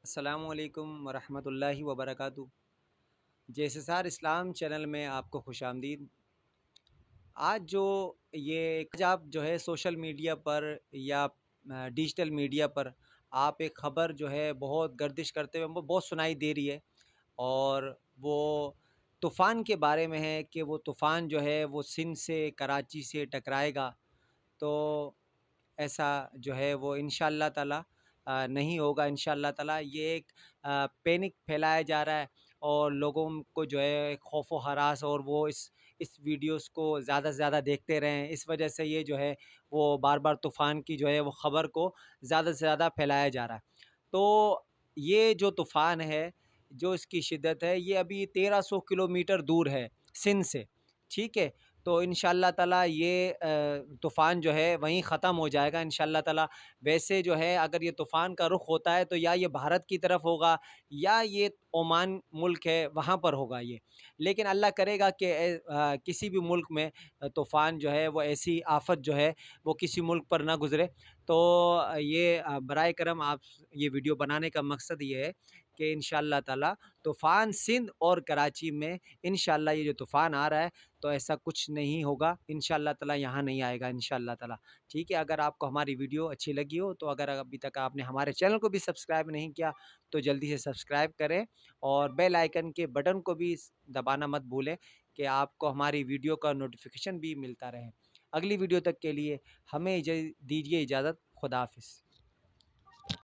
अस्सलामुअलैकुम वरहमतुल्लाहि वबरकातुहू। जेएसएसआर इस्लाम चैनल में आपको खुशामदीद। आज जो ये आज आप जो है सोशल मीडिया पर या डिजिटल मीडिया पर आप एक ख़बर जो है बहुत गर्दिश करते हुए हमको बहुत सुनाई दे रही है, और वो तूफ़ान के बारे में है कि वो तूफ़ान जो है वो सिंध से कराची से टकराएगा। तो ऐसा जो है वो इंशाअल्लाह ताला नहीं होगा इंशाअल्लाह ताला। ये एक पैनिक फैलाया जा रहा है और लोगों को जो है खौफ व हरास, और वो इस वीडियोस को ज़्यादा से ज़्यादा देखते रहें। इस वजह से ये जो है वो बार-बार तूफ़ान की जो है वो ख़बर को ज़्यादा से ज़्यादा फैलाया जा रहा है। तो ये जो तूफ़ान है, जो इसकी शिद्दत है, ये अभी 1300 किलोमीटर दूर है सिंध से, ठीक है? तो इंशाअल्लाह ताला ये तूफ़ान जो है वहीं ख़त्म हो जाएगा इंशाअल्लाह ताला। वैसे जो है अगर ये तूफ़ान का रुख होता है तो या ये भारत की तरफ होगा या ये ओमान मुल्क है वहाँ पर होगा ये। लेकिन अल्लाह करेगा कि किसी भी मुल्क में तूफ़ान जो है वो ऐसी आफ़त जो है वो किसी मुल्क पर ना गुज़रे। तो ये बराए करम आप ये वीडियो बनाने का मकसद ये है कि इंशाअल्लाह ताला तूफ़ान सिंध और कराची में इंशाअल्लाह ये जो तूफ़ान आ रहा है तो ऐसा कुछ नहीं होगा इंशाअल्लाह ताला, यहाँ नहीं आएगा इंशाअल्लाह ताला। ठीक है, अगर आपको हमारी वीडियो अच्छी लगी हो तो अगर अभी तक आपने हमारे चैनल को भी सब्सक्राइब नहीं किया तो जल्दी से सब्सक्राइब करें, और बेल आइकन के बटन को भी दबाना मत भूलें कि आपको हमारी वीडियो का नोटिफिकेशन भी मिलता रहे। अगली वीडियो तक के लिए हमें दीजिए इजाज़त। खुदा हाफ़िज़।